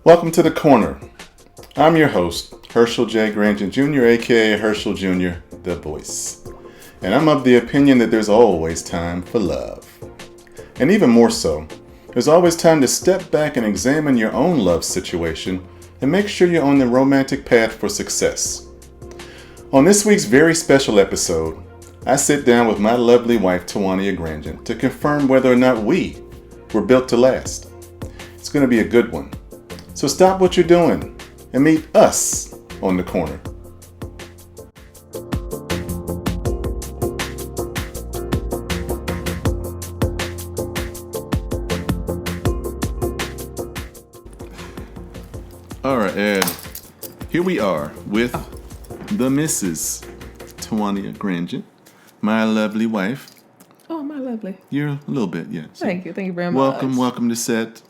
Welcome to The Corner. I'm your host, Herschel J. Grangent Jr., aka Herschel Jr., the voice. And I'm of the opinion that there's always time for love. And even more so, there's always time to step back and examine your own love situation and make sure you're on the romantic path for success. On this week's very special episode, I sit down with my lovely wife, Tawania Grangent, to confirm whether or not we were built to last. It's going to be a good one. So stop what you're doing and meet us on The Corner. All right, and here we are with the Mrs. Tawania Grangent, my lovely wife. Oh, my lovely. You're a little bit, yeah. So Thank you very much. Welcome to set.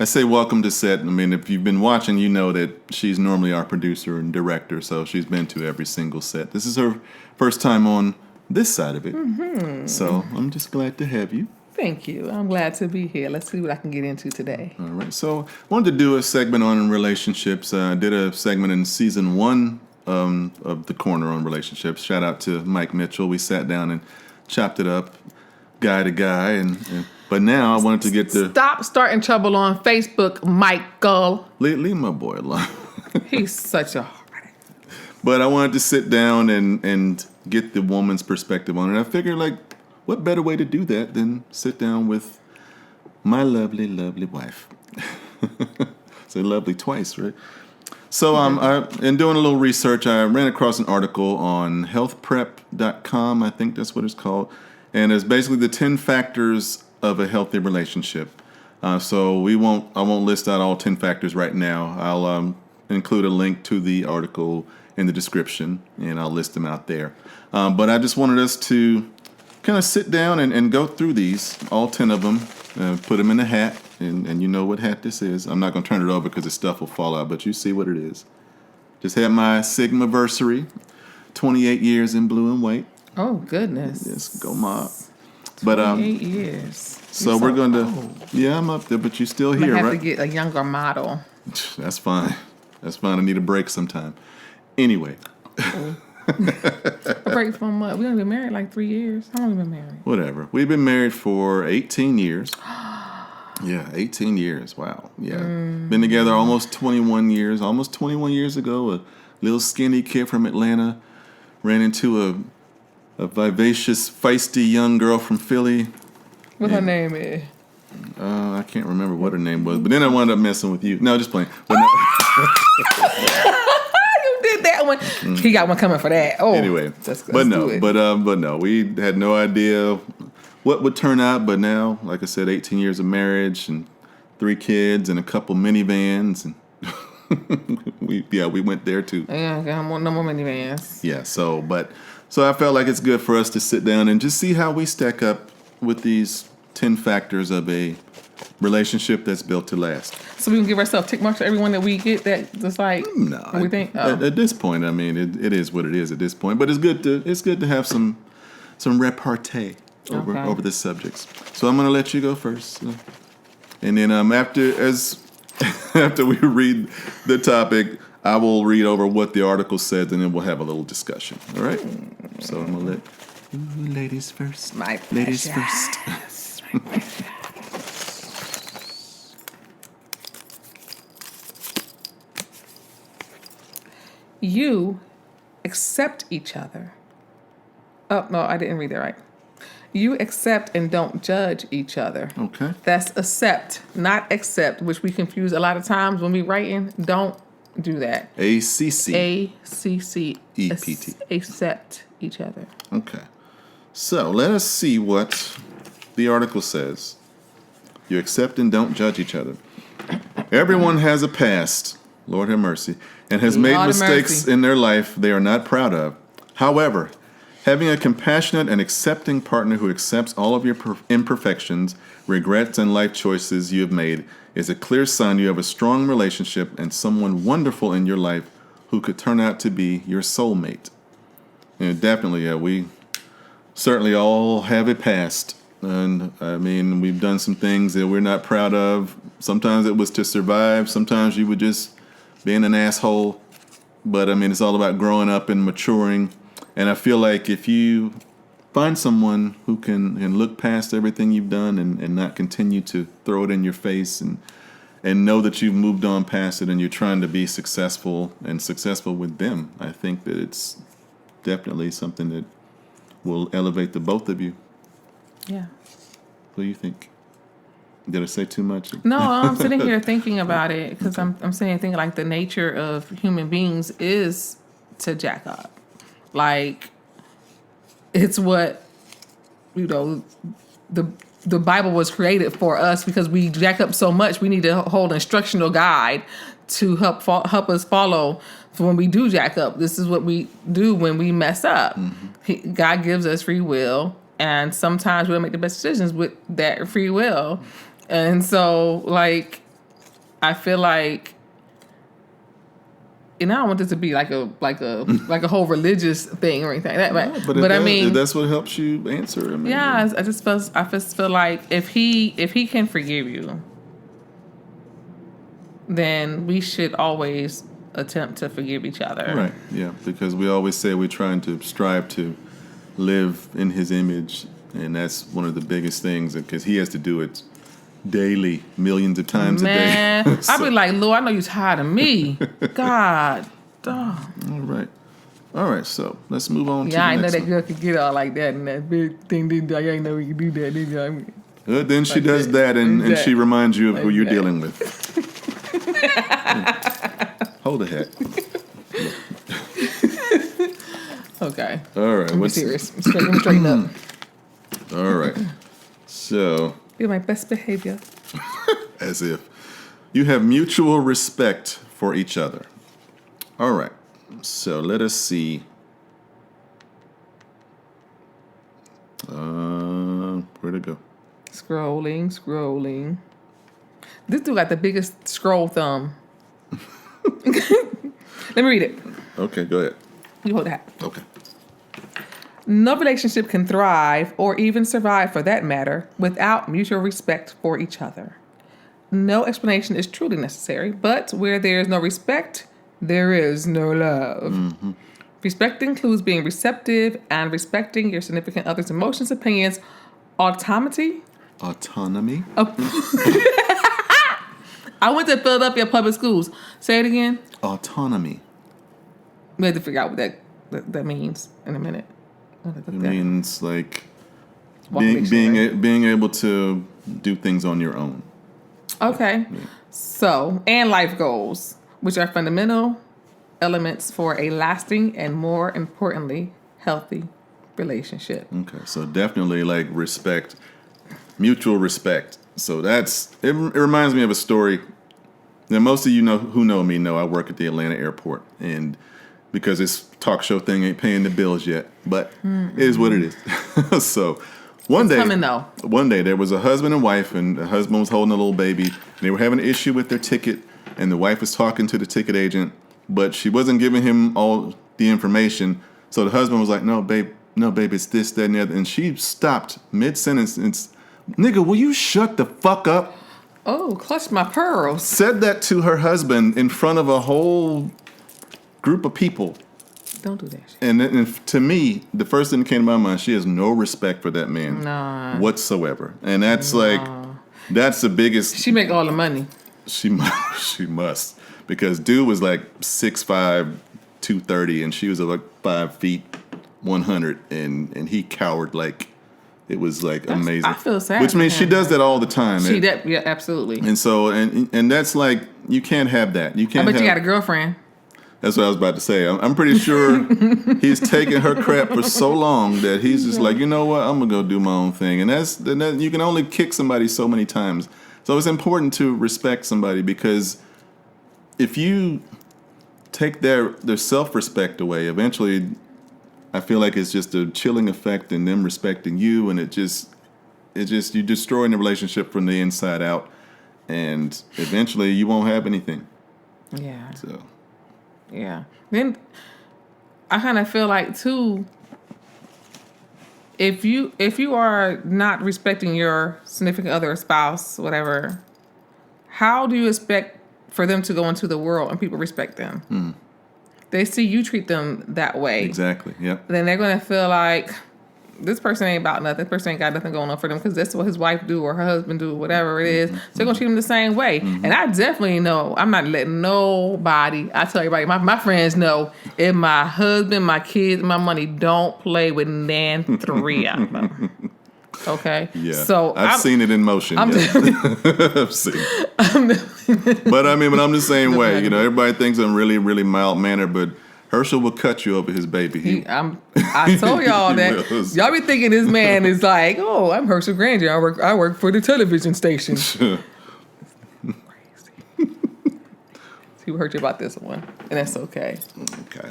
I say welcome to set. I mean, if you've been watching, you know that she's normally our producer and director, so she's been to every single set. This is her first time on this side of it. Mm-hmm. So I'm just glad to have you. Thank you. I'm glad to be here. Let's see what I can get into today. All right. So I wanted to do a segment on relationships. I did a segment in season 1 of The Corner on relationships. Shout out to Mike Mitchell. We sat down and chopped it up guy to guy, but now I wanted to get the... Stop starting trouble on Facebook, Michael. Leave my boy alone. He's such a heartache. But I wanted to sit down and get the woman's perspective on it. I figured, what better way to do that than sit down with my lovely, lovely wife. Say lovely twice, right? So in doing a little research, I ran across an article on healthprep.com, I think that's what it's called. And it's basically the 10 factors of a healthy relationship. So I won't list out all 10 factors right now. I'll include a link to the article in the description, and I'll list them out there. But I just wanted us to kind of sit down and go through these, all 10 of them, put them in a hat, and you know what hat this is. I'm not going to turn it over because the stuff will fall out, but you see what it is. Just had my Sigma-versary, 28 years in blue and white. Oh, goodness. Yes, go mob. 28 years. So we're going to... Yeah, I'm up there, but you're still here, right? I have to get a younger model. That's fine. I need a break sometime. Anyway. A break from what? We've only been married like 3 years. How long have we been married? Whatever. We've been married for 18 years. Yeah, 18 years. Wow. Yeah. Been together almost 21 years. Almost 21 years ago, a little skinny kid from Atlanta ran into a vivacious, feisty young girl from Philly. What her name is? I can't remember what her name was, but then I wound up messing with you. No, just playing. You did that one. He got one coming for that. Oh, anyway, but no, we had no idea what would turn out. But now, like I said, 18 years of marriage and 3 kids and a couple minivans, and we went there too. Yeah, I want no more minivans. Yeah, so I felt like it's good for us to sit down and just see how we stack up with these 10 factors of a relationship that's built to last. So we can give ourselves tick marks for everyone that we get that just like no. We think at this point, I mean, it is what it is at this point. But it's good to have some repartee over the subjects. So I'm gonna let you go first, and then after we read the topic, I will read over what the article said, and then we'll have a little discussion. All right? So I'm gonna let ladies first. My ladies first. You accept each other. Oh, no, I didn't read that right. You accept and don't judge each other. Okay. That's accept, not accept, which we confuse a lot of times when we writing. Don't do that. ACC. ACCEPT. Accept each other. Okay. So let us see what the article says. You accept and don't judge each other. Everyone has a past, Lord have mercy, and has made mistakes in their life they are not proud of. However, having a compassionate and accepting partner who accepts all of your imperfections, regrets, and life choices you have made is a clear sign you have a strong relationship and someone wonderful in your life who could turn out to be your soulmate. And definitely, we certainly all have a past And I mean, we've done some things that we're not proud of. Sometimes it was to survive. Sometimes you were just being an asshole. But I mean, it's all about growing up and maturing. And I feel like if you find someone who can look past everything you've done and not continue to throw it in your face and know that you've moved on past it and you're trying to be successful and successful with them, I think that it's definitely something that will elevate the both of you. Yeah. What do you think? Did I say too much? No, I'm sitting here thinking about it because I'm sitting thinking like the nature of human beings is to jack up. Like, it's what, the Bible was created for us because we jack up so much. We need a whole instructional guide to help us follow for when we do jack up. This is what we do when we mess up. Mm-hmm. God gives us free will, and sometimes we'll make the best decisions with that free will. And so, like, I feel like, and I don't want this to be like a whole religious thing or anything like that. But I mean, that's what helps you answer. I mean, yeah, I just feel like if he can forgive you, then we should always attempt to forgive each other. Right. Yeah, because we always say we're trying to strive to live in His image, and that's one of the biggest things because He has to do it daily, millions of times a day. So, I'd be like, Lord, I know you're tired of me. God. All right, so let's move on to the next one. Yeah, I know that girl could get all like that and that big thing. I ain't know we could do that. Did you? Then she does that, and she reminds you of who you're dealing with. Hold the hat. Okay. All right. I'm serious. I'm straighten up. All right. So. You're my best behavior. As if. You have mutual respect for each other. All right. So let us see. Where'd it go? Scrolling. This dude got the biggest scroll thumb. Let me read it. Okay, go ahead. You hold that. Okay. No relationship can thrive, or even survive for that matter, without mutual respect for each other. No explanation is truly necessary, but where there is no respect, there is no love. Mm-hmm. Respect includes being receptive and respecting your significant other's emotions, opinions, autonomy. I went to Philadelphia public schools. Say it again. Autonomy. We had to figure out what that means in a minute. It means like being able to do things on your own. Okay. Yeah. So, and life goals, which are fundamental elements for a lasting and, more importantly, healthy relationship. Okay. So definitely like respect, mutual respect. So it reminds me of a story. Now, most of you who know me know I work at the Atlanta airport, and because this talk show thing ain't paying the bills yet, but it is what it is. So one day there was a husband and wife, and the husband was holding a little baby, and they were having an issue with their ticket, and the wife was talking to the ticket agent, but she wasn't giving him all the information. So the husband was like, no, babe, it's this, that, and the other. And she stopped mid-sentence and, nigga, will you shut the fuck up? Oh, clutch my pearls. Said that to her husband in front of a whole group of people. Don't do that shit. And to me, the first thing that came to my mind, she has no respect for that man whatsoever. And that's that's the biggest. She make all the money. She must. Because dude was like 6'5", 230, and she was like 5 feet, 100, and he cowered like it was like amazing. I feel sad. Which means she does that all the time. Yeah, absolutely. And so, and that's like, you can't have that. You can't. I bet you got a girlfriend. That's what I was about to say. I'm pretty sure he's taken her crap for so long that he's just like, you know what, I'm gonna go do my own thing. And that's you can only kick somebody so many times. So it's important to respect somebody, because if you take their self-respect away, eventually I feel like it's just a chilling effect in them respecting you, and you're destroying the relationship from the inside out, and eventually you won't have anything. Yeah. So. Yeah. Then I kind of feel like too, if you are not respecting your significant other, spouse, whatever, how do you expect for them to go into the world and people respect them? They see you treat them that way. Exactly. Yep. Then they're going to feel like this person ain't about nothing. This person ain't got nothing going on for them because that's what his wife do or her husband do, whatever it is. So they're going to treat them the same way. And I definitely know, I'm not letting nobody, I tell everybody, my friends know, if my husband, my kids, my money, don't play with nan 3 of them. Okay? Yeah. So I've seen it in motion. I've seen it. But I'm the same way. You know, everybody thinks I'm really, really mild-mannered, but Herschel will cut you over his baby. I told y'all that. Y'all be thinking this man is like, oh, I'm Herschel Grangent. I work for the television station. Crazy. He hurt you about this one, and that's okay. Okay.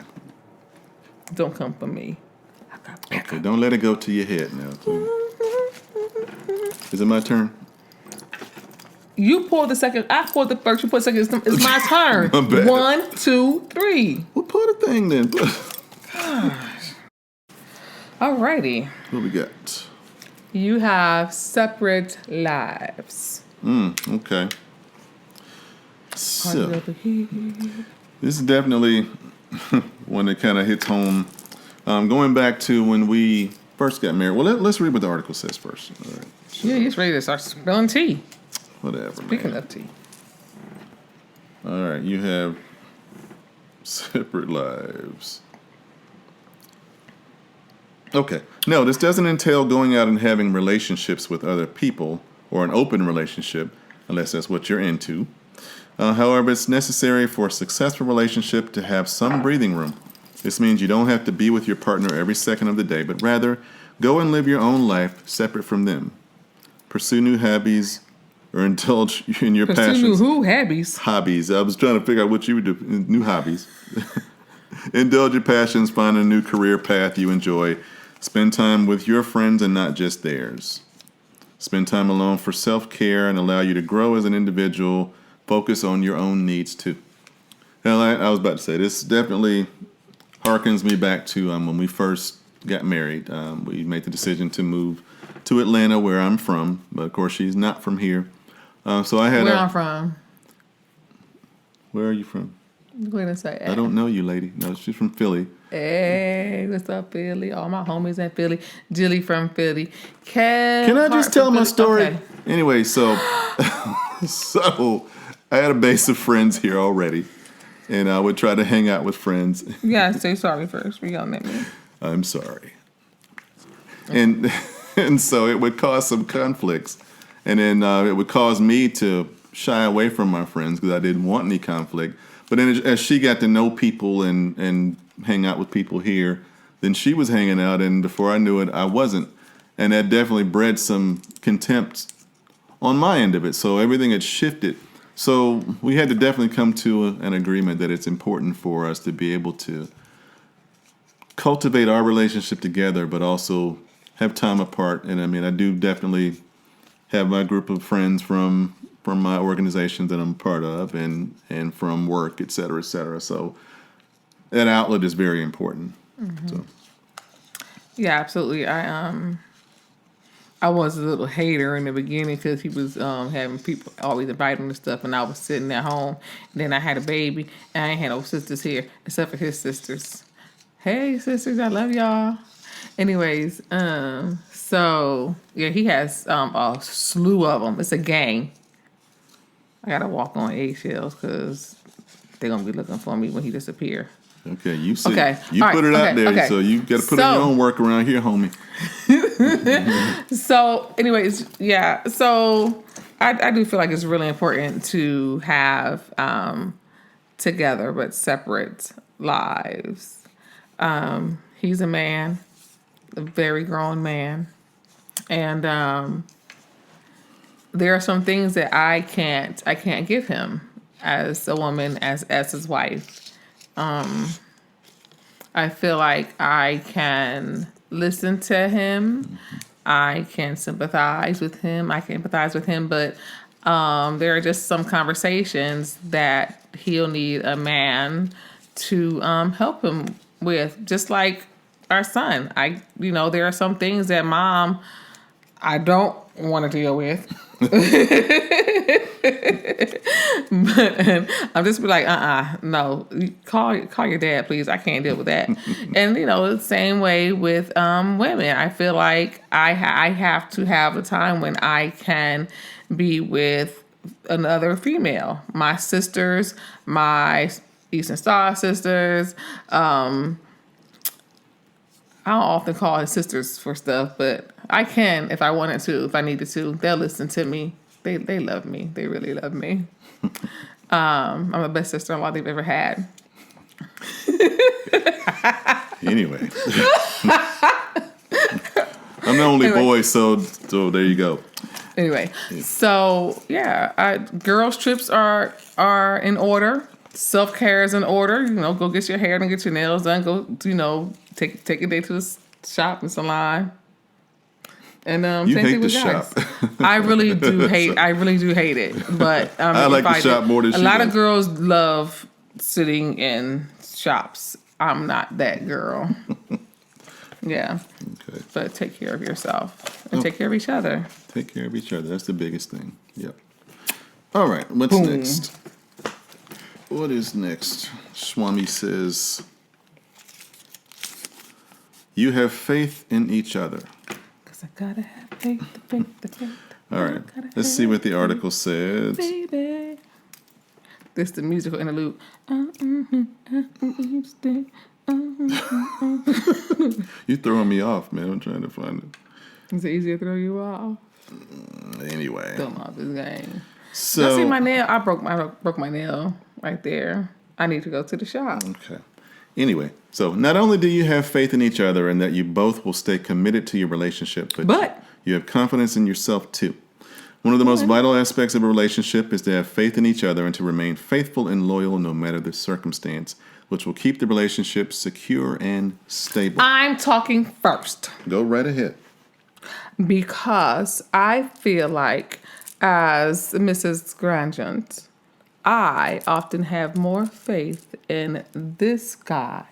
Don't come for me. Okay, don't let it go to your head now. Is it my turn? You pulled the second. I pulled the first. You pulled the second. It's my turn. 1, 2, 3. Well, pull the thing then. Gosh. Alrighty. What we got? You have separate lives. Okay. So, this is definitely one that kind of hits home. Going back to when we first got married. Well, let's read what the article says first. All right. So, Yeah, he's ready to start spilling tea. Whatever, Speaking man. of tea. All right, you have separate lives. Okay. No, this doesn't entail going out and having relationships with other people or an open relationship, unless that's what you're into. However, it's necessary for a successful relationship to have some breathing room. This means you don't have to be with your partner every second of the day, but rather go and live your own life separate from them. Pursue new hobbies or indulge in your passions. Pursue who? Hobbies. Hobbies. I was trying to figure out what you would do. New hobbies. Indulge your passions. Find a new career path you enjoy. Spend time with your friends and not just theirs. Spend time alone for self-care and allow you to grow as an individual. Focus on your own needs too. Now, I was about to say, this definitely harkens me back to when we first got married. We made the decision to move to Atlanta, where I'm from. But, of course, she's not from here. So I had Where I'm from. Where are you from? Go ahead and say it. I don't know you, lady. No, she's from Philly. Hey, what's up, Philly? All my homies in Philly. Jilly from Philly. Can I just tell my story? Okay. Anyway, so I had a base of friends here already, and I would try to hang out with friends. You gotta say sorry first. We yelling at me. I'm sorry. And so it would cause some conflicts, and then it would cause me to shy away from my friends because I didn't want any conflict. But then as she got to know people and hang out with people here, then she was hanging out, and before I knew it, I wasn't. And that definitely bred some contempt on my end of it. So everything had shifted. So we had to definitely come to an agreement that it's important for us to be able to cultivate our relationship together, but also have time apart. And I do definitely have my group of friends from my organization that I'm part of and from work, et cetera, et cetera. So that outlet is very important. Mm-hmm. So. Yeah, absolutely. I was a little hater in the beginning because he was having people always invite him to stuff, and I was sitting at home. And then I had a baby, and I ain't had no sisters here except for his sisters. Hey, sisters, I love y'all. Anyways, so yeah, he has a slew of them. It's a gang. I gotta walk on eggshells because they're gonna be looking for me when he disappears. Okay, you said okay. You all put right. it out there, so you got to put in your own work around here, homie. So, anyways, yeah. So, I do feel like it's really important to have together but separate lives. He's a man, a very grown man, and there are some things that I can't give him as a woman, as his wife. I feel like I can listen to him. I can sympathize with him. I can empathize with him. But there are just some conversations that he'll need a man to help him with. Just like our son. There are some things that Mom, I don't want to deal with. But I'm just be like, no, call your dad, please. I can't deal with that. And the same way with women. I feel like I have to have a time when I can be with another female. My sisters, my Eastern Star sisters. I don't often call his sisters for stuff, but I can if I wanted to, if I needed to. They'll listen to me. They love me. They really love me. I'm the best sister-in-law they've ever had. Anyway. I'm the only boy, so there you go. Anyway, so yeah, girls' trips are in order. Self-care is in order. Go get your hair and get your nails done. Go, take a day to the shop and salon. And you same hate thing with the guys. shop. I really do hate it. But I like the shop more than a lot of girls love sitting in shops. I'm not that girl. Yeah. Okay. But take care of yourself and take care of each other. Take care of each other. That's the biggest thing. Yep. All right. What's Boom. next? What is next? Swami says, you have faith in each other. Because I gotta have faith, the faith. All right. Let's see what the article says. Baby. This is the musical interlude. You're throwing me off, man. I'm trying to find it. Is it easier to throw you off? Anyway. Throw me off this game. So, see my nail? I broke my nail right there. I need to go to the shop. Okay. Anyway, so not only do you have faith in each other and that you both will stay committed to your relationship, but you have confidence in yourself too. One of the most vital aspects of a relationship is to have faith in each other and to remain faithful and loyal no matter the circumstance, which will keep the relationship secure and stable. I'm talking first. Go right ahead. Because I feel like, as Mrs. Grangent, I often have more faith in this guy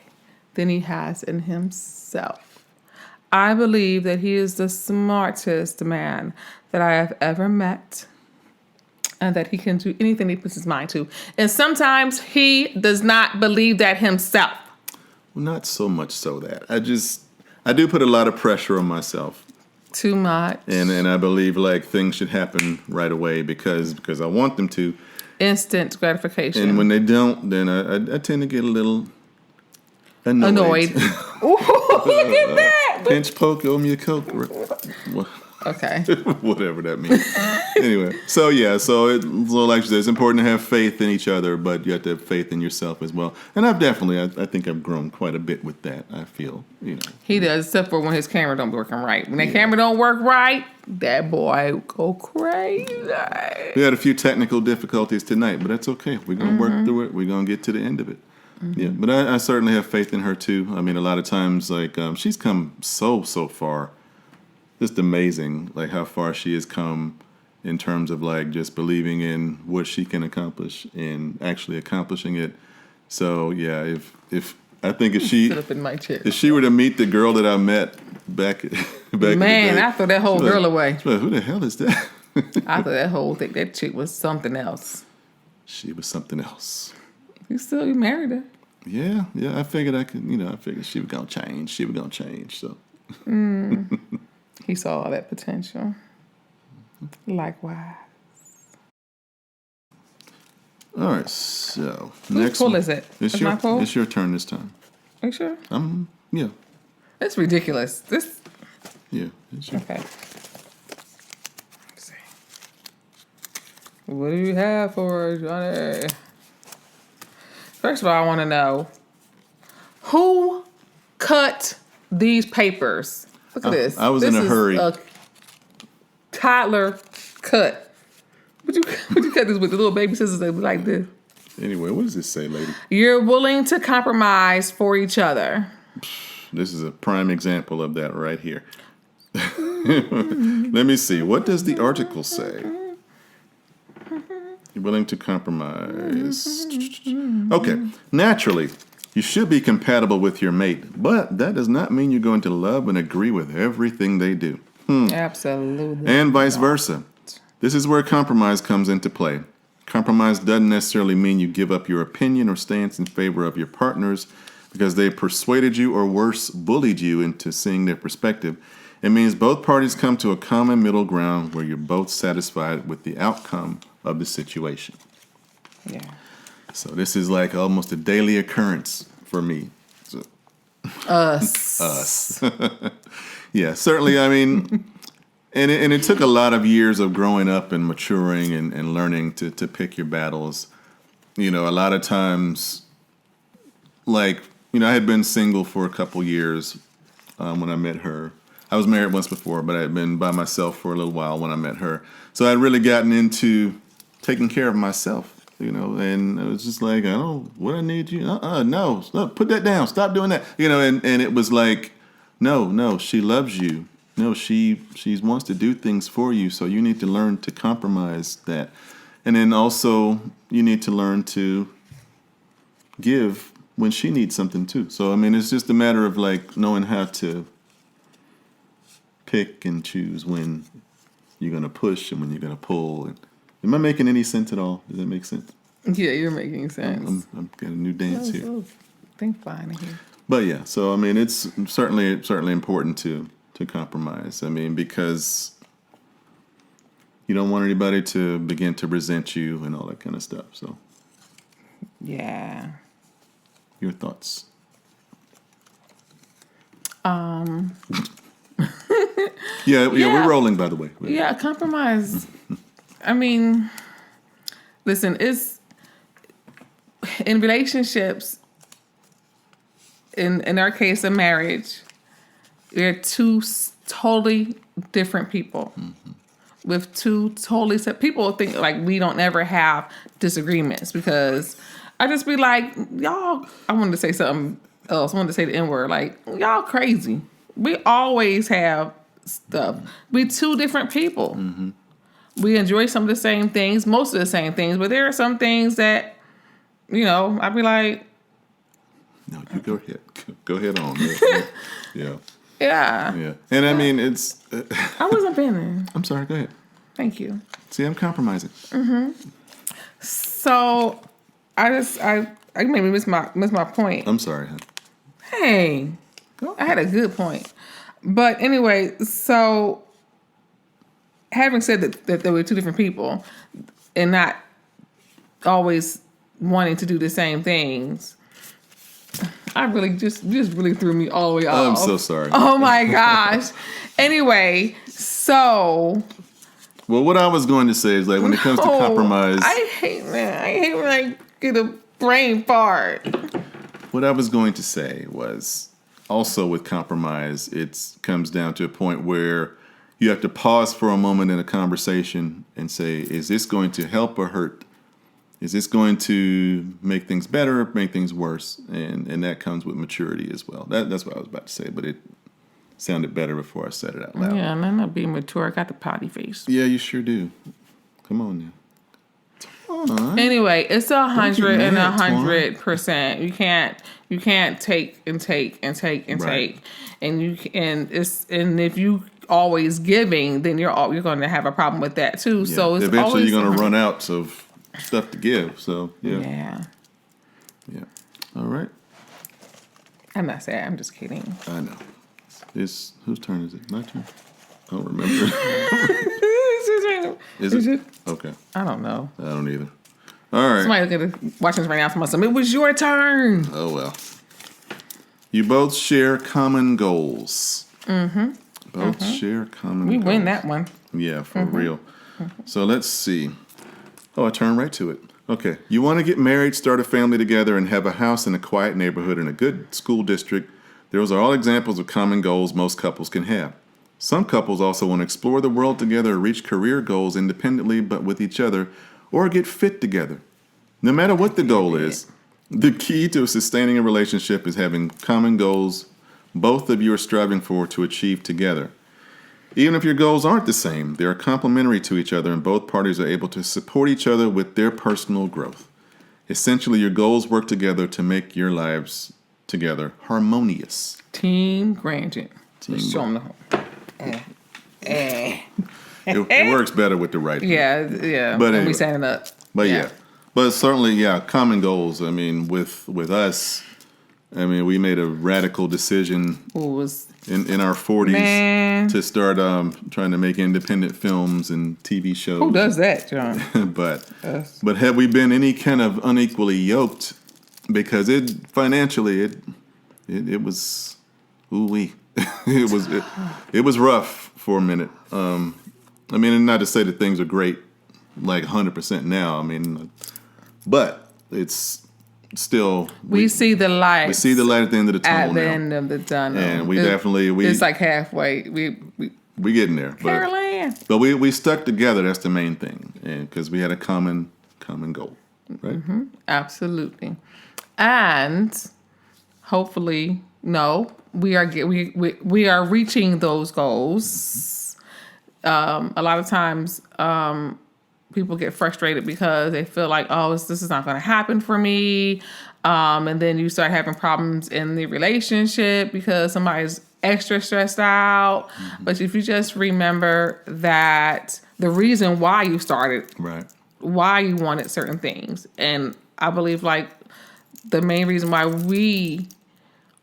than he has in himself. I believe that he is the smartest man that I have ever met and that he can do anything he puts his mind to. And sometimes he does not believe that himself. Well, not so much so that. I do put a lot of pressure on myself. Too much. And I believe like things should happen right away because I want them to. Instant gratification. And when they don't, then I tend to get a little annoyed. Ooh, look at that. Pinch poke, owe me a Coke. Okay. Whatever that means. Anyway, so like you said, it's important to have faith in each other, but you have to have faith in yourself as well. And I think I've grown quite a bit with that. I feel, He does, except for when his camera don't be working right. When that camera don't work right, that boy go crazy. We had a few technical difficulties tonight, but that's okay. We're going to work through it. We're going to get to the end of it. Mm-hmm. Yeah, but I certainly have faith in her too. I mean, a lot of times, like, she's come so far. Just amazing, like how far she has come in terms of like just believing in what she can accomplish and actually accomplishing it. So yeah, if she sit up in my chair. If she were to meet the girl that I met back in the day, I threw that whole girl away. Like, who the hell is that? I thought that whole thing, that chick was something else. She was something else. You married her. Yeah. I figured I figured she was gonna change. She was gonna change. So. He saw all that potential. Likewise. All right, so Whose poll is it? It's my poll? It's your turn this time. Are you sure? Yeah. That's ridiculous. Yeah. It's your... Okay. Let's see. What do you have for us, Johnny? First of all, I want to know who cut these papers. Look at this. I was in a hurry. This is a toddler cut. Would you cut this with the little baby scissors like this? Anyway, what does this say, lady? You're willing to compromise for each other. This is a prime example of that right here. Let me see. What does the article say? You're willing to compromise. Okay. Naturally, You should be compatible with your mate, but that does not mean you're going to love and agree with everything they do. Absolutely. And vice versa. This is where compromise comes into play. Compromise doesn't necessarily mean you give up your opinion or stance in favor of your partners because they persuaded you or worse, bullied you into seeing their perspective. It means both parties come to a common middle ground where you're both satisfied with the outcome of the situation. Yeah. So this is like almost a daily occurrence for me. So, Us. yeah, certainly. I mean, and it took a lot of years of growing up and maturing and learning to pick your battles. You know, a lot of times, like, you know, I had been single for a couple years when I met her. I was married once before, but I had been by myself for a little while when I met her. So I'd really gotten into taking care of myself. You know, and it was just like, I don't, what I need you, no, put that down, stop doing that. You know, and it was like, no, she loves you. No, she wants to do things for you, so you need to learn to compromise that. And then also, you need to learn to give when she needs something too. So, I mean, it's just a matter of like knowing how to pick and choose when you're going to push and when you're going to pull. And am I making any sense at all? Does that make sense? Yeah, you're making sense. I'm got a new dance here. Think fine here. But yeah, so I mean, it's certainly important to compromise. I mean, because you don't want anybody to begin to resent you and all that kind of stuff. So yeah. Your thoughts? Yeah, we're rolling, by the way. Yeah, compromise. I mean, listen, it's in relationships, in our case, a marriage, we're two totally different people with two totally set. People think like we don't ever have disagreements because I just be like, y'all, I wanted to say something else. I wanted to say the N-word, like, y'all crazy. We always have stuff. We two different people. Mm-hmm. We enjoy some of the same things, most of the same things, but there are some things that, you know, I'd be like... No, you go ahead. Go ahead on. Yeah. Yeah. Yeah. And I mean, it's... I wasn't finished. I'm sorry, go ahead. Thank you. See, I'm compromising. Mm-hmm. So, I made me miss my point. I'm sorry, honey. Hey, I had a good point. But anyway, so... Having said that there were two different people and not always wanting to do the same things, I really just really threw me all the way off. I'm so sorry. Oh my gosh. Anyway, so... Well, what I was going to say is like when it comes to compromise... I hate when I get a brain fart. What I was going to say was also with compromise, it comes down to a point where you have to pause for a moment in a conversation and say, is this going to help or hurt? Is this going to make things better or make things worse? And that comes with maturity as well. That's what I was about to say, but it sounded better before I said it out loud. Yeah, and I'm not being mature. I got the potty face. Yeah, you sure do. Come on now. Anyway, it's 100 and 100%. You can't take and take and take and right. take, and if you always giving, then you're going to have a problem with that too. Yeah. So it's eventually always you're going to run out of stuff to give. So yeah. All right. I'm not saying. I'm just kidding. I know. Whose turn is it? My turn. I don't remember. Is it? Okay. I don't know. I don't either. All right. Somebody watching this right now from it was your turn. Oh well. You both share common goals. Mm-hmm. Both share common goals. We win that one. Yeah, for real. So let's see. Oh, I turned right to it. Okay. You want to get married, start a family together, and have a house in a quiet neighborhood in a good school district. Those are all examples of common goals most couples can have. Some couples also want to explore the world together or reach career goals independently but with each other, or get fit together. No matter what the goal is, the key to sustaining a relationship is having common goals both of you are striving for to achieve together. Even if your goals aren't the same, they are complementary to each other and both parties are able to support each other with their personal growth. Essentially, your goals work together to make your lives together harmonious. Team Grangent. Just show them the home. It works better with the right hand. Yeah. But when anyway. we standing up. But yeah. But certainly, common goals. I mean, with us, I mean, we made a radical decision in our 40s to start trying to make independent films and TV shows. Who does that, John? but had we been any kind of unequally yoked, because it financially it was it was rough for a minute. I mean, and not to say that things are great like 100% now. I mean, but it's still we see the light. We see the light at the end of the tunnel. At the end of the tunnel, and it's like halfway. We getting there, but we stuck together. That's the main thing, and because we had a common goal, right? Mm-hmm. Absolutely, and hopefully, we are reaching those goals. A lot of times, people get frustrated because they feel like, this is not going to happen for me. And then you start having problems in the relationship because somebody's extra stressed out. Mm-hmm. But if you just remember that the reason why you started, right, why you wanted certain things. And I believe like the main reason why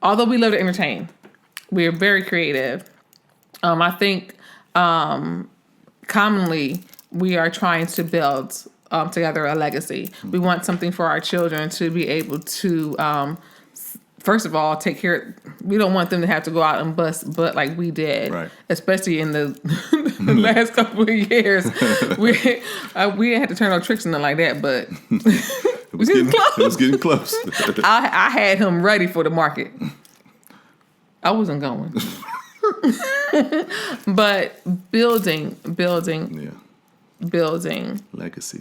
although we love to entertain, we are very creative. I think commonly we are trying to build together a legacy. We want something for our children to be able to, first of all, take care. We don't want them to have to go out and bust butt like we did, right. Especially in the last couple of years. We didn't have to turn no tricks or nothing like that, but it was getting close. I had him ready for the market. I wasn't going. But building. Yeah. Building. Legacy.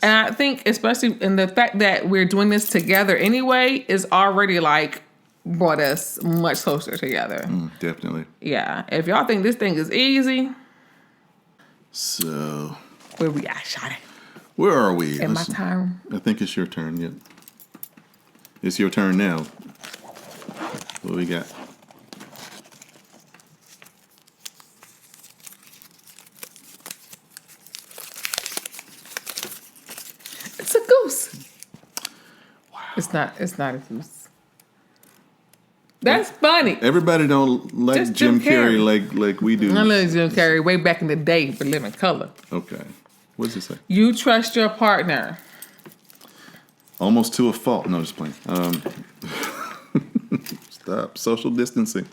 And I think especially in the fact that we're doing this together anyway is already like brought us much closer together. Definitely. Yeah. If y'all think this thing is easy. So. Where we at, Shotty? Where are we? In my turn? I think it's your turn, yeah. It's your turn now. What we got? It's a goose. Wow. It's not a goose. That's funny. Everybody don't like Just Jim Carrey like we do. I love Jim Carrey way back in the day for Living Color. Okay. What does it say? You trust your partner. Almost to a fault. No, just playing. Stop. Social distancing.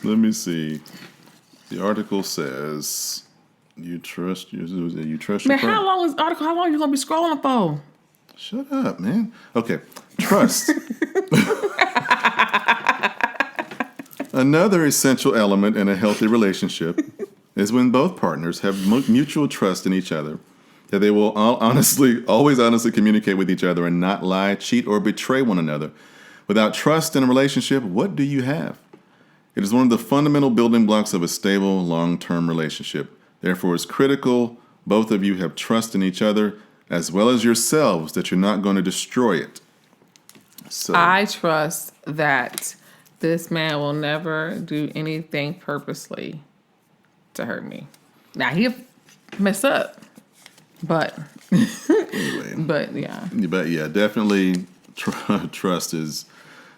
Let me see. The article says you trust your man, partner. how long is the article? How long are you gonna be scrolling for? Shut up, man. Okay. Trust. Another essential element in a healthy relationship is when both partners have mutual trust in each other, that they will always honestly communicate with each other and not lie, cheat, or betray one another. Without trust in a relationship, what do you have? It is one of the fundamental building blocks of a stable, long-term relationship. Therefore, it's critical both of you have trust in each other as well as yourselves that you're not going to destroy it. So I trust that this man will never do anything purposely to hurt me. Now, he'll mess up, but anyway. But yeah, definitely trust is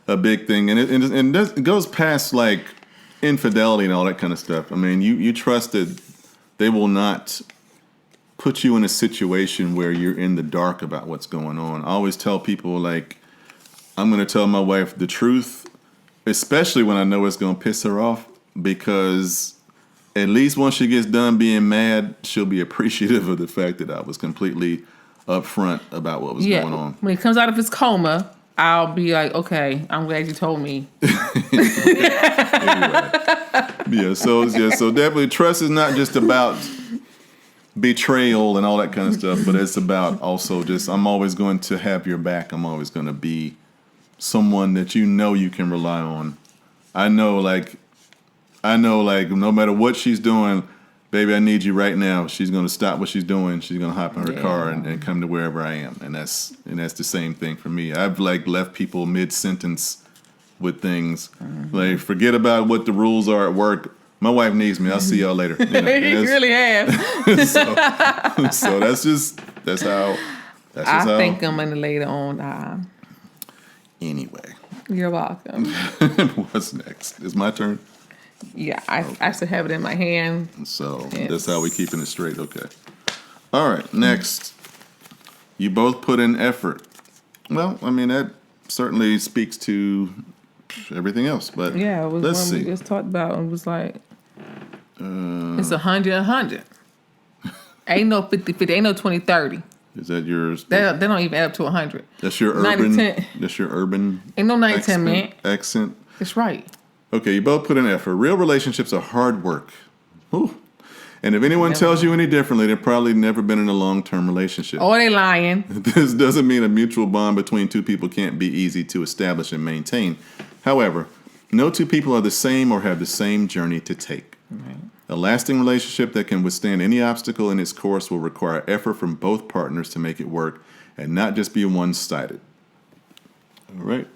a big thing, and it goes past like infidelity and all that kind of stuff. I mean, you trust that they will not put you in a situation where you're in the dark about what's going on. I always tell people, like, I'm going to tell my wife the truth, especially when I know it's going to piss her off, because at least once she gets done being mad, she'll be appreciative of the fact that I was completely upfront about what was going on. When he comes out of his coma, I'll be like, okay, I'm glad you told me. Anyway. So definitely trust is not just about betrayal and all that kind of stuff, but it's about also just, I'm always going to have your back. I'm always going to be someone that you can rely on. I know, like, no matter what she's doing, baby, I need you right now. She's going to stop what she's doing. She's going to hop in her car and come to wherever I am. And that's the same thing for me. I've like left people mid-sentence with things. Like, forget about what the rules are at work. My wife needs me. I'll see y'all later. You know, You really have. so that's how. I think I'm gonna later on. Anyway. You're welcome. What's next? It's my turn? Yeah, I still have it in my hand. So that's how we keeping it straight. Okay. All right. Next. You both put in effort. Well, I mean, that certainly speaks to everything else. But yeah, it was let's one see. we just talked about and was like, it's 100. Ain't no 50-50. Ain't no 20-30. Is that yours? They don't even add up to 100. That's your urban. 90-10. That's your urban. Ain't no 90-10, man. Accent. That's right. Okay, you both put in effort. Real relationships are hard work. Ooh. And if anyone tells you any differently, they've probably never been in a long-term relationship. Oh, they lying. This doesn't mean a mutual bond between two people can't be easy to establish and maintain. However, no two people are the same or have the same journey to take. Right. A lasting relationship that can withstand any obstacle in its course will require effort from both partners to make it work and not just be one-sided. All right.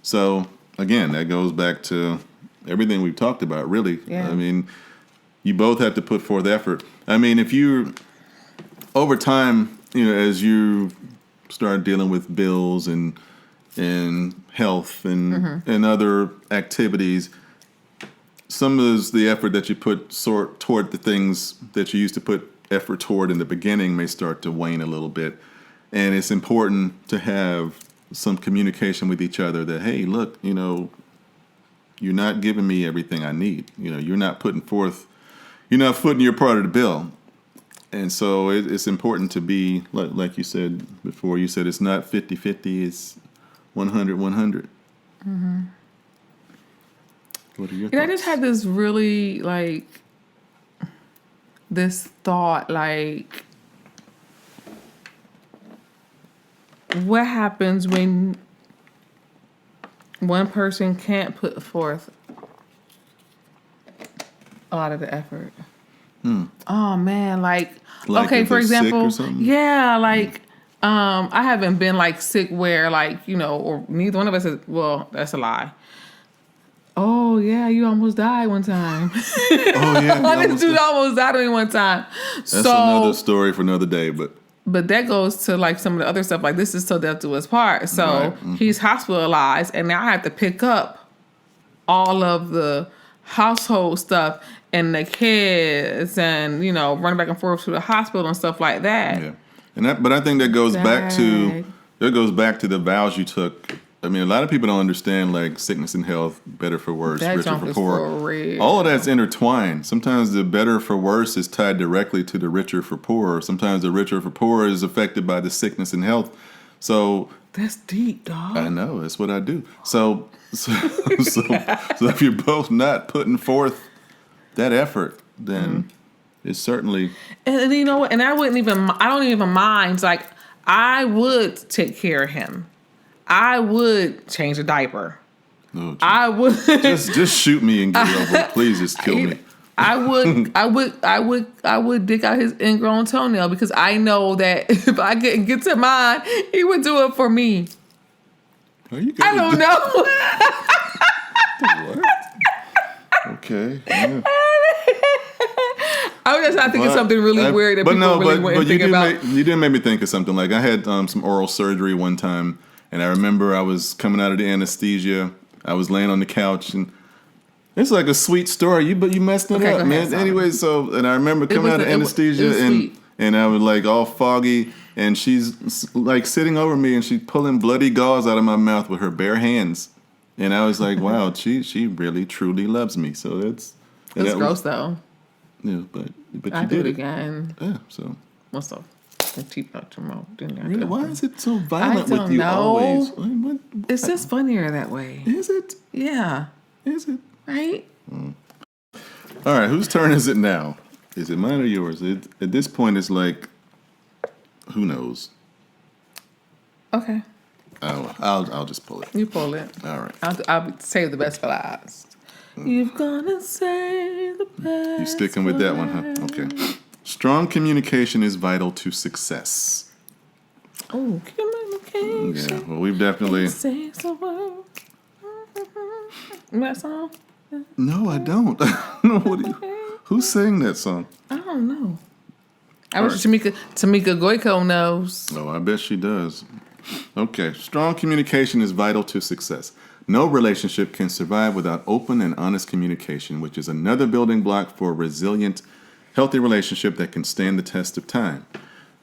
So, again, that goes back to everything we've talked about, really. Yeah. I mean, you both have to put forth effort. I mean, if you, over time, you know, as you start dealing with bills and health and other activities, some of the effort that you put toward the things that you used to put effort toward in the beginning may start to wane a little bit. And it's important to have some communication with each other that, hey, look, you know, you're not giving me everything I need. You know, you're not footing your part of the bill. And so it's important to be, like you said before, you said it's not 50-50, it's 100-100. Mm-hmm. What are your thoughts? I just had this really, this thought, what happens when one person can't put forth a lot of the effort? Oh, man, okay, for example, yeah, I haven't been, sick where, or neither one of us is, well, that's a lie. Oh, yeah, you almost died one time. Oh, yeah. This dude almost died on me one time. That's another story for another day, but that goes to, some of the other stuff. This is till death do us part. So right. Mm-hmm. He's hospitalized, and now I have to pick up all of the household stuff and the kids and, running back and forth to the hospital and stuff like that. Yeah. But I think that goes back to the vows you took. I mean, a lot of people don't understand, sickness and health, better for worse, that richer for poor. For real. All of that's intertwined. Sometimes the better for worse is tied directly to the richer for poor. Sometimes the richer for poor is affected by the sickness and health. So that's deep, dog. I know. That's what I do. So if you're both not putting forth that effort, then it's certainly. And you know what? And I don't even mind. I would take care of him. I would change a diaper. Oh, I would just shoot me and get it over. Please just kill me. I would dig out his ingrown toenail because I know that if I get to mine, he would do it for me. I don't know. What? Okay. Yeah. I was just not thinking something really weird that people really wouldn't think about. You did make me think of something. I had some oral surgery one time. And I remember I was coming out of the anesthesia. I was laying on the couch, and it's like a sweet story. But you messed it up, man. Anyway, and I remember coming out of anesthesia, and I was all foggy, and she's sitting over me, and she's pulling bloody gauze out of my mouth with her bare hands, and I was like, wow, she really truly loves me. So that's gross though. Yeah, but I you do did it again. Yeah, so what's up? Cheap out your mouth. Really? Why is it so violent with you know. always? What? It's just funnier that way. Is it? Yeah. Is it? Right? All right, whose turn is it now? Is it mine or yours? At this point, it's who knows? Okay. I'll just pull it. You pull it. All right. I'll save the best for last. You've gone insane the best. You sticking with that one, huh? Okay. Strong communication is vital to success. Oh, communication. Yeah, well, we've definitely... Says the world. That song? No, I don't. Who sang that song? I don't know. I wish Tamika Goyko knows. Oh, I bet she does. Okay. Strong communication is vital to success. No relationship can survive without open and honest communication, which is another building block for a resilient, healthy relationship that can stand the test of time.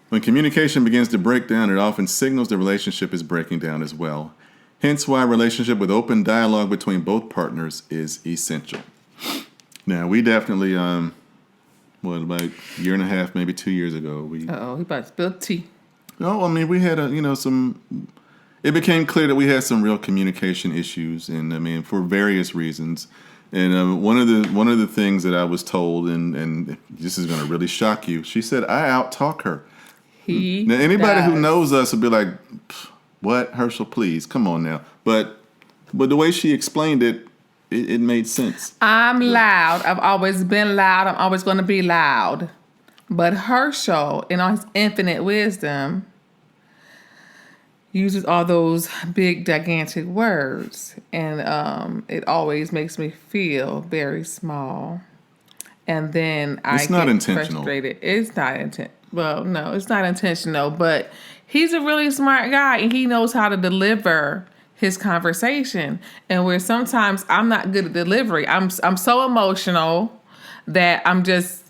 When communication begins to break down, it often signals the relationship is breaking down as well. Hence why a relationship with open dialogue between both partners is essential. Now, we definitely, about a year and a half, maybe 2 years ago, He about to spill tea. No, I mean, we had it became clear that we had some real communication issues, and I mean, for various reasons. And one of the things that I was told, and this is going to really shock you, she said, I out-talk her. Now, anybody who knows us would be like, what, Herschel, please, come on now. But the way she explained it, it made sense. I'm loud. I've always been loud. I'm always going to be loud. But Herschel, in all his infinite wisdom, uses all those big, gigantic words. And it always makes me feel very small. And then I get frustrated. It's not intentional. Well, no, it's not intentional. But he's a really smart guy, and he knows how to deliver his conversation. And where sometimes I'm not good at delivery. I'm so emotional that I'm just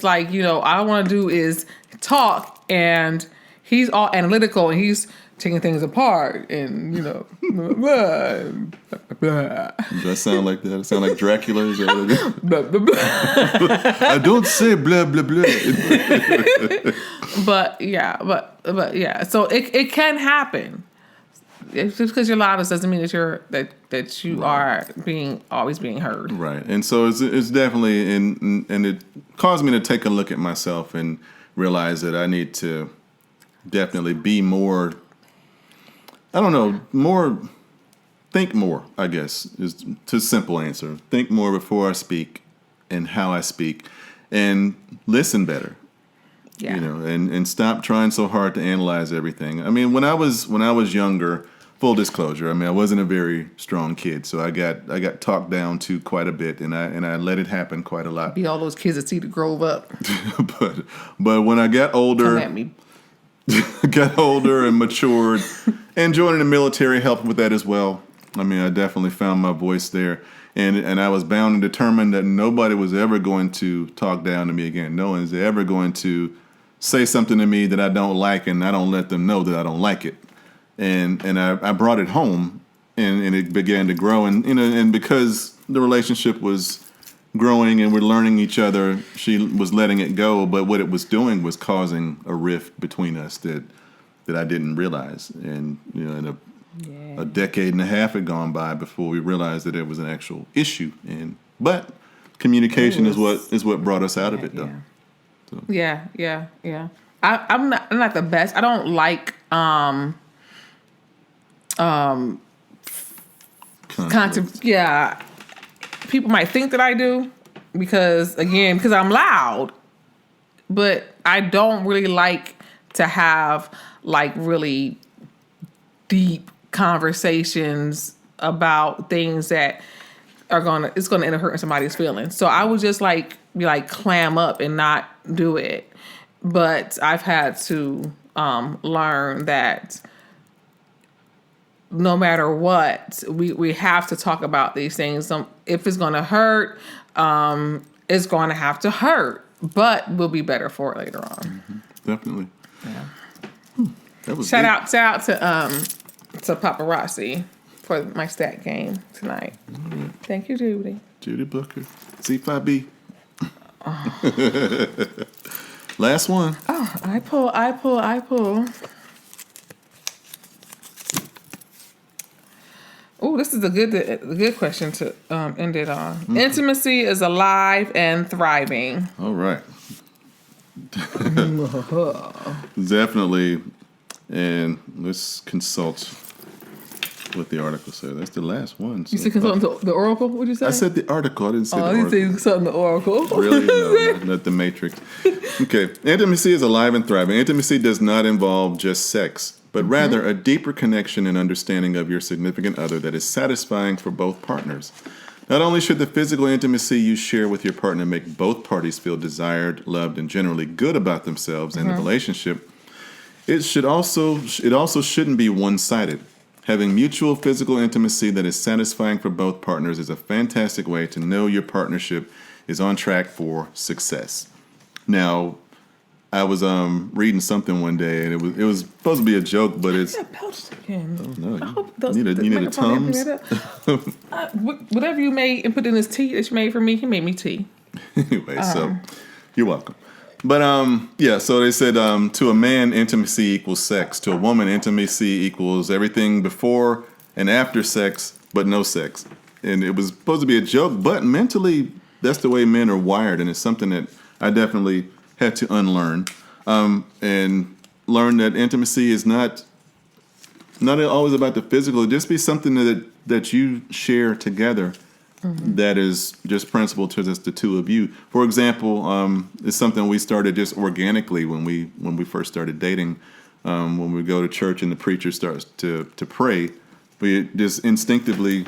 like, all I want to do is talk, and he's all analytical, and he's taking things apart, and blah, blah, blah. Does that sound like that? It sound like Dracula? Is that what it is? Blah, blah, blah. I don't say blah blah blah. But yeah. So it can happen. Just because you're loudest doesn't mean that you are always being heard. Right. And so it's definitely and it caused me to take a look at myself and realize that I need to definitely be more. I don't know, think more, I guess, is the simple answer. Think more before I speak and how I speak, and listen better. Yeah. And stop trying so hard to analyze everything. I mean, when I was younger, full disclosure, I mean, I wasn't a very strong kid, so I got talked down to quite a bit, and I let it happen quite a lot. Be all those kids that see the Grove up. but when I got older, come at me. got older and matured, and joining the military helped with that as well. I mean, I definitely found my voice there, and I was bound and determined that nobody was ever going to talk down to me again. No one's ever going to say something to me that I don't like, and I don't let them know that I don't like it. And I brought it home, and it began to grow, and because the relationship was growing and we're learning each other, she was letting it go, but what it was doing was causing a rift between us that I didn't realize. And a decade and a half had gone by before we realized that it was an actual issue. But communication is what brought us out of it, though. So. Yeah. I'm not the best. I don't like content. Yeah. People might think that I do because I'm loud, but I don't really like to have like really deep conversations about things that it's gonna end up hurting somebody's feelings. So I would just be clam up and not do it. But I've had to learn that no matter what, we have to talk about these things. If it's going to hurt, it's going to have to hurt, but we'll be better for it later on. Mm-hmm. Definitely. Yeah. That was shout out to Paparazzi for my stat game tonight. Mm-hmm. Thank you, Judy. Judy Booker, C5B. Last one. Oh, I pull. Oh, this is a good question to end it on. Mm-hmm. Intimacy is alive and thriving. All right. Definitely. And let's consult what the article said. That's the last one. So. You said consult the Oracle? What'd you say? I said the article. I didn't say the you Oracle. said consult the Oracle. Really? No, not the Matrix. Okay. Intimacy is alive and thriving. Intimacy does not involve just sex, but rather a deeper connection and understanding of your significant other that is satisfying for both partners. Not only should the physical intimacy you share with your partner make both parties feel desired, loved, and generally good about themselves and the relationship, it also shouldn't be one-sided. Having mutual physical intimacy that is satisfying for both partners is a fantastic way to know your partnership is on track for success. Now, I was reading something one day, and it was supposed to be a joke, but it's. No, you need a Tums. Whatever you made and put in this tea that you made for me, he made me tea. Anyway, so you're welcome. But so they said to a man, intimacy equals sex. To a woman, intimacy equals everything before and after sex, but no sex. And it was supposed to be a joke, but mentally, that's the way men are wired, and it's something that I definitely had to unlearn and learn that intimacy is not always about the physical. It just be something that you share together that is just principle to just the two of you. For example, it's something we started just organically when we first started dating. When we go to church and the preacher starts to pray, we just instinctively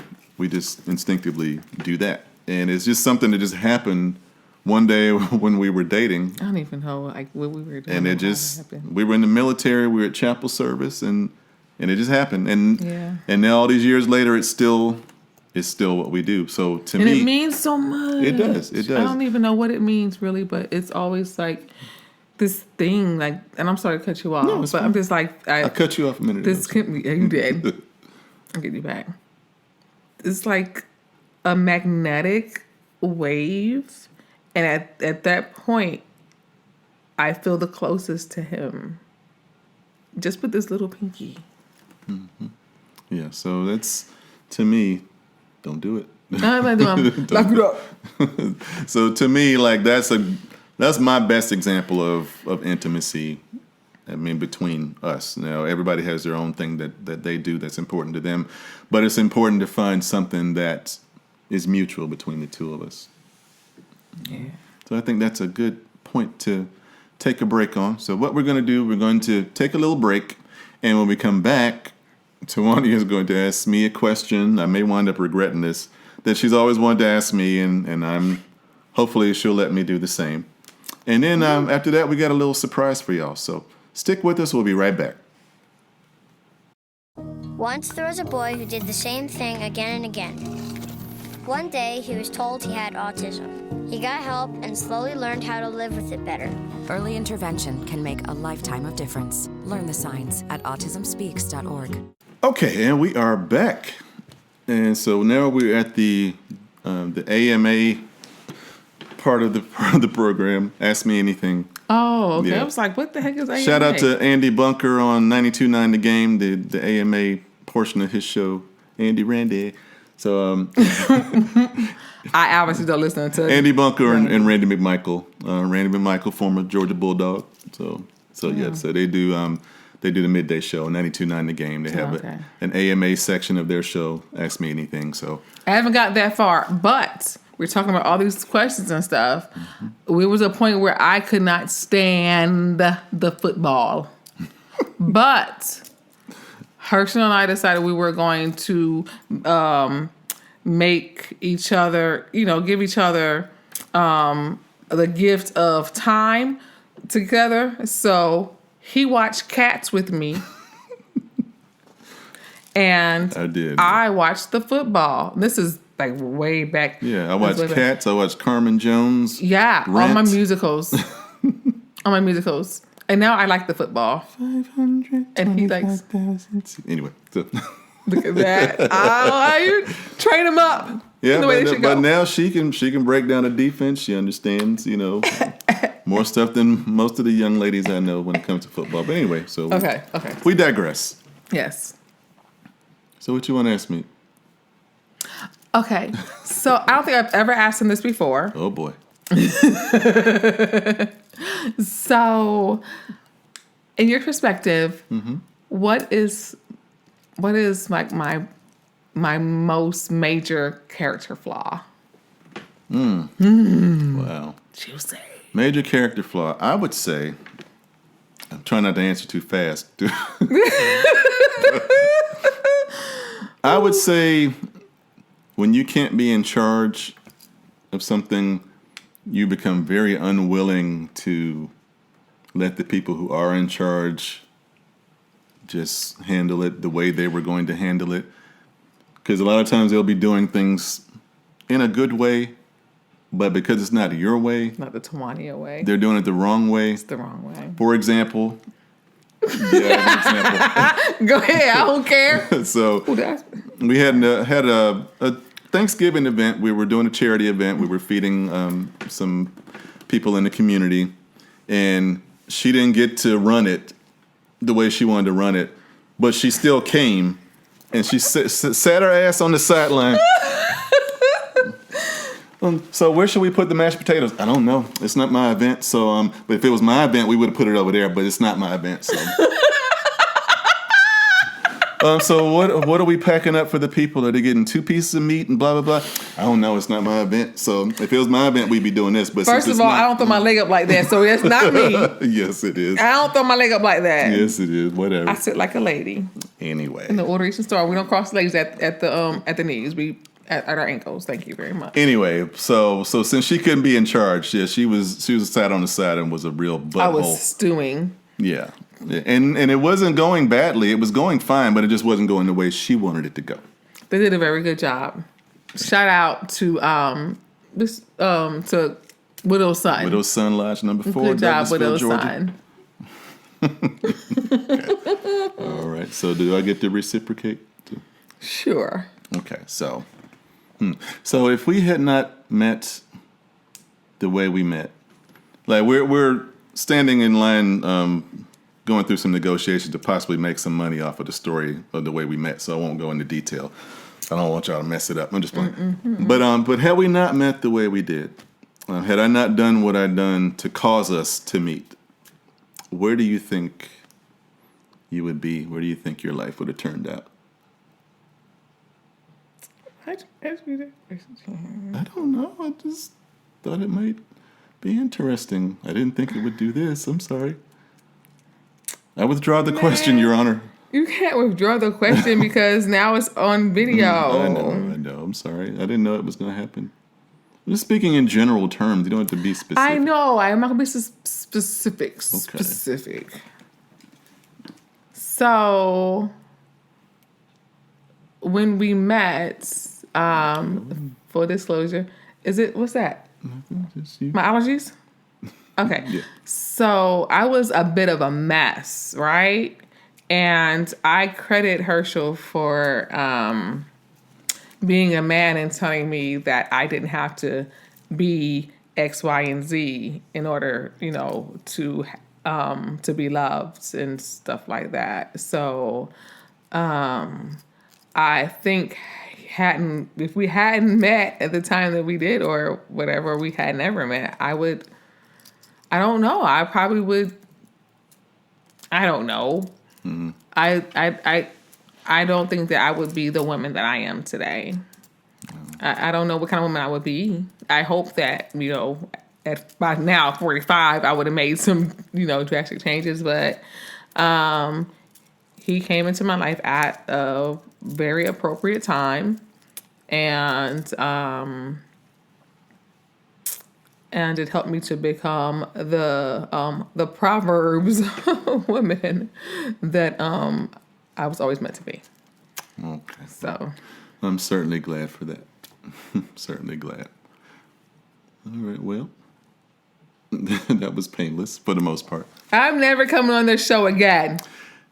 do that, and it's just something that just happened one day when we were dating. I don't even know what we were doing. And we were in the military, we were at chapel service, and it just happened. And now all these years later, it's still what we do. So to me, it means so much. It does. I don't even know what it means really, but it's always like this thing, and I'm sorry to cut you off, but fine. I'm just like I cut you off a minute ago. You did. I'll get you back. It's like a magnetic wave. And at that point, I feel the closest to him. Just with this little pinky. Mm-hmm. Yeah, so that's, to me, don't do it. No, I'm not doing it. Lock it up. So to me, that's my best example of intimacy. I mean, between us. Now, everybody has their own thing that they do that's important to them. But it's important to find something that is mutual between the two of us. Yeah. So I think that's a good point to take a break on. So what we're going to do, we're going to take a little break. And when we come back, Tawania is going to ask me a question. I may wind up regretting this, that she's always wanted to ask me. And hopefully she'll let me do the same. And then after that, we got a little surprise for y'all. So stick with us. We'll be right back. Once there was a boy who did the same thing again and again. One day, he was told he had autism. He got help and slowly learned how to live with it better. Early intervention can make a lifetime of difference. Learn the signs at autismspeaks.org. Okay, and we are back. And so now we're at the AMA part of the program. Ask Me Anything. Oh, okay. Yeah. I was like, what the heck is AMA? Shout out to Andy Bunker on 92.9 The Game, the AMA portion of his show. Randy. So I obviously don't listen to Andy Bunker and Randy McMichael. Randy McMichael, former Georgia Bulldog. So they do the midday show, 92.9 The Game. They have an AMA section of their show, Ask Me Anything. So I haven't got that far, but we're talking about all these questions and stuff. Mm-hmm. There was a point where I could not stand the football. But Herschel and I decided we were going to make each other, give each other the gift of time together. So he watched Cats with me. And I did. I watched the football. This is like way back. Yeah, I watched Cats. I watched Carmen Jones. Yeah, Rent. all my musicals. And now I like the football. 500. And he likes. Anyway. So. Look at that. You train him up. Yeah, but now she can break down a defense. She understands, more stuff than most of the young ladies I know when it comes to football. But anyway, so okay. We digress. Yes. So what you want to ask me? Okay. So I don't think I've ever asked him this before. Oh boy. So, in your perspective, what is like my my most major character flaw? Wow. Juicy. Major character flaw. I would say, I'm trying not to answer too fast. I would say when you can't be in charge of something, you become very unwilling to let the people who are in charge just handle it the way they were going to handle it. Because a lot of times they'll be doing things in a good way, but because it's not your way, Not the Tawania way. they're doing it the wrong way. It's the wrong way. For example, yeah, Go ahead. I don't care. so Ooh, that's- we had a Thanksgiving event. We were doing a charity event. We were feeding some people in the community, and she didn't get to run it the way she wanted to run it, but she still came, and she sat her ass on the sideline. So where should we put the mashed potatoes? I don't know. It's not my event. So, but if it was my event, we would have put it over there. But it's not my event. So, so what are we packing up for the people? Are they getting 2 pieces of meat and blah blah blah? I don't know. It's not my event. So if it was my event, we'd be doing this. But First of all, I don't throw my leg up like that, so it's not me. Yes, it is. I don't throw my leg up like that. Yes, it is. Whatever. I sit like a lady. Anyway. In the Ordination store, we don't cross legs at the knees. We at our ankles. Thank you very much. Anyway, so since she couldn't be in charge, yeah, she was sat on the side and was a real butthole. I was stewing. Yeah. And it wasn't going badly. It was going fine, but it just wasn't going the way she wanted it to go. They did a very good job. Shout out to to Widow's Son. Widow's Son Lodge number 4. Good job, Douglasville, Widow's Georgia. Son. All right. So do I get to reciprocate? Sure. Okay. So if we had not met the way we met, like we're standing in line, going through some negotiations to possibly make some money off of the story of the way we met. So I won't go into detail. I don't want y'all to mess it up. I'm just playing. But had we not met the way we did, had I not done what I'd done to cause us to meet, where do you think you would be? Where do you think your life would have turned out? I don't know. I just thought it might be interesting. I didn't think it would do this. I'm sorry. I withdraw the question, Your Honor. You can't withdraw the question because now it's on video. I know. I'm sorry. I didn't know it was going to happen. I'm just speaking in general terms. You don't have to be specific. I know. I'm not going to be specific. Okay. Specific. So, when we met, full disclosure, what's that? Just you. My allergies? Okay. Yeah. So, I was a bit of a mess, right? And I credit Herschel for being a man and telling me that I didn't have to be X, Y, and Z in order, to be loved and stuff like that. So I think if we hadn't met at the time that we did, or whatever, we had never met, I don't know. I probably would. I don't know. Mm-hmm. I don't think that I would be the woman that I am today. I don't know what kind of woman I would be. I hope that, by now, 45, I would have made some, drastic changes. But he came into my life at a very appropriate time. And it helped me to become the Proverbs woman that I was always meant to be. Okay. So I'm certainly glad for that. Certainly glad. All right, well, that was painless for the most part. I'm never coming on this show again.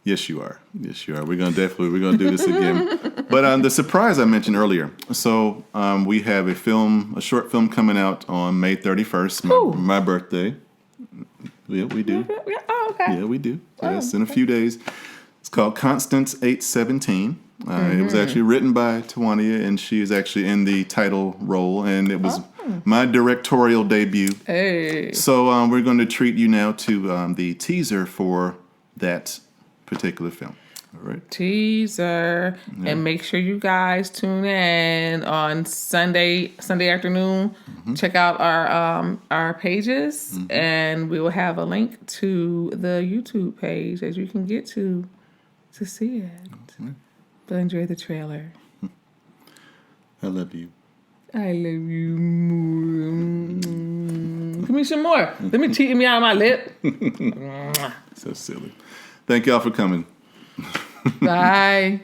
Yes, you are. Yes, you are. We're gonna do this again. But the surprise I mentioned earlier. So we have a short film coming out on May 31st, my birthday. Yeah, we do. Oh, okay. Yeah, we do. Yes, in a few days. It's called Constance 817. It was actually written by Tawania, and she is actually in the title role, and it was my directorial debut. Hey. So we're going to treat you now to the teaser for that particular film. All right. Teaser. Yeah. And make sure you guys tune in on Sunday afternoon. Check out our pages, and we will have a link to the YouTube page that you can get to see it. But enjoy the trailer. I love you. I love you more. Give me some more. Let me cheat me out of my lip. So silly. Thank y'all for coming. Bye.